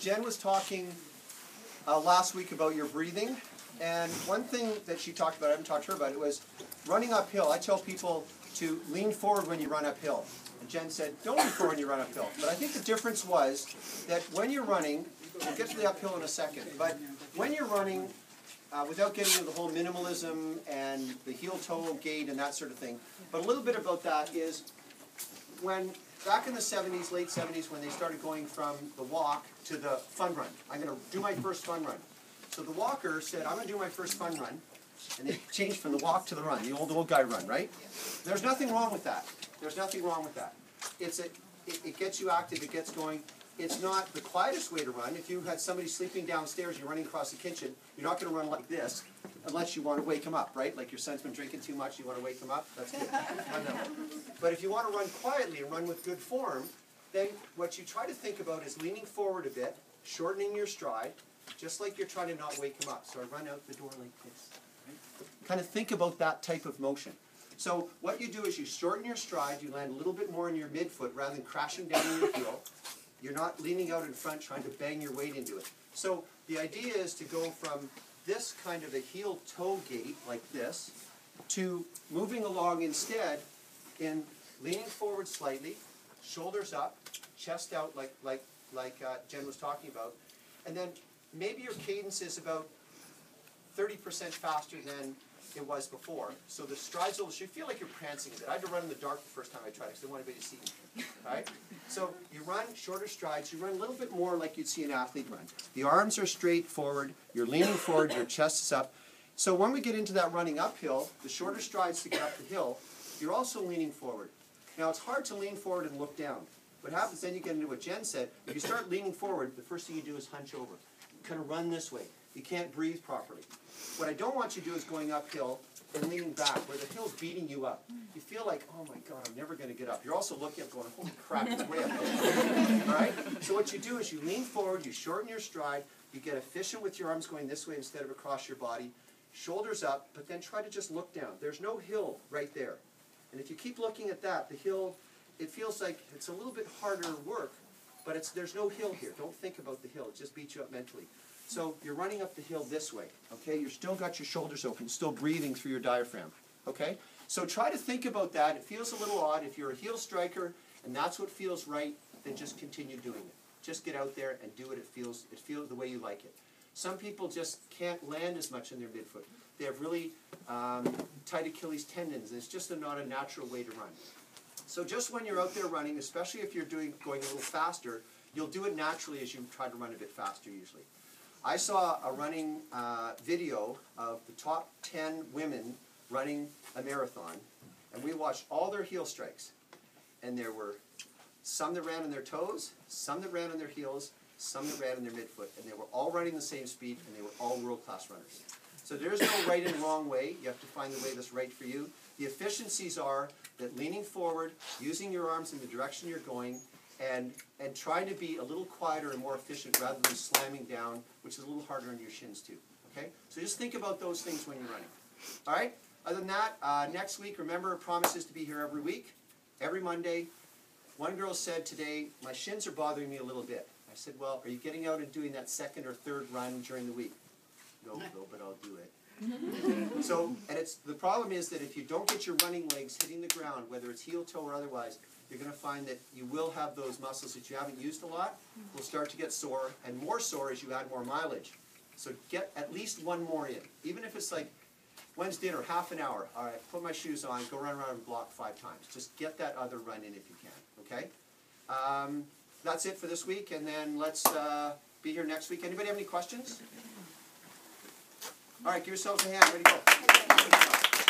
Jen was talking last week about your breathing, and one thing that she talked about, I haven't talked to her about it, was running uphill. I tell people to lean forward when you run uphill. And Jen said, don't lean forward when you run uphill. But I think the difference was that when you're running, we'll get to the uphill in a second, but when you're running, without getting into the whole minimalism and the heel-toe gait and that sort of thing, but a little bit about that is when back in the 70s, late 70s, when they started going from the walk to the fun run. I'm going to do my first fun run. So the walker said, I'm going to do my first fun run. And they changed from the walk to the run, the old guy run, right? There's nothing wrong with that. There's nothing wrong with that. It gets you active, it gets going. It's not the quietest way to run. If you had somebody sleeping downstairs, you're running across the kitchen, you're not going to run like this unless you want to wake him up, right? Like your son's been drinking too much, you want to wake him up, that's good. But if you want to run quietly and run with good form, then what you try to think about is leaning forward a bit, shortening your stride, just like you're trying to not wake him up. So I run out the door like this. Right? Kind of think about that type of motion. So what you do is you shorten your stride, you land a little bit more in your midfoot rather than crashing down on your heel. You're not leaning out in front trying to bang your weight into it. So the idea is to go from this kind of a heel-toe gait, like this, to moving along instead in leaning forward slightly, shoulders up, chest out like Jen was talking about, and then maybe your cadence is about 30% faster than it was before. So the strides will, you feel like you're prancing a bit. I had to run in the dark the first time I tried because I didn't want anybody to see me. Right? So you run shorter strides, you run a little bit more like you'd see an athlete run. The arms are straight forward, you're leaning forward, your chest is up. So when we get into that running uphill, the shorter strides to get up the hill, you're also leaning forward. Now it's hard to lean forward and look down. What happens then, you get into what Jen said, if you start leaning forward, the first thing you do is hunch over. You kind of run this way. You can't breathe properly. What I don't want you to do is going uphill and leaning back, where the hill's beating you up. You feel like, oh my God, I'm never going to get up. You're also looking up going, holy crap, it's way up there. All right? So what you do is you lean forward, you shorten your stride, you get efficient with your arms going this way instead of across your body, shoulders up, but then try to just look down. There's no hill right there. And if you keep looking at that, the hill, it feels like it's a little bit harder work, but there's no hill here. Don't think about the hill. It just beats you up mentally. So you're running up the hill this way, okay? You've still got your shoulders open, still breathing through your diaphragm, okay? So try to think about that. It feels a little odd. If you're a heel striker and that's what feels right, then just continue doing it. Just get out there and do it. It feels the way you like it. Some people just can't land as much in their midfoot. They have really tight Achilles tendons. It's just not a natural way to run. So just when you're out there running, especially if you're going a little faster, you'll do it naturally as you try to run a bit faster usually. I saw a running video of the top 10 women running a marathon, and we watched all their heel strikes. And there were some that ran on their toes, some that ran on their heels, some that ran on their midfoot, and they were all running the same speed, and they were all world-class runners. So there's no right and wrong way. You have to find the way that's right for you. The efficiencies are that leaning forward, using your arms in the direction you're going, and trying to be a little quieter and more efficient rather than slamming down, which is a little harder on your shins too. Okay? So just think about those things when you're running. All right? Other than that, next week, remember, promises to be here every week, every Monday. One girl said today, my shins are bothering me a little bit. I said, well, are you getting out and doing that second or third run during the week? No, but I'll do it. So, and the problem is that if you don't get your running legs hitting the ground, whether it's heel, toe, or otherwise, you're going to find that you will have those muscles that you haven't used a lot will start to get sore, and more sore as you add more mileage. So get at least one more in. Even if it's like, when's dinner? Half an hour. All right, put my shoes on, go run around the block 5 times. Just get that other run in if you can, okay? That's it for this week, and then let's be here next week. Anybody have any questions? All right, give yourselves a hand. Ready to go.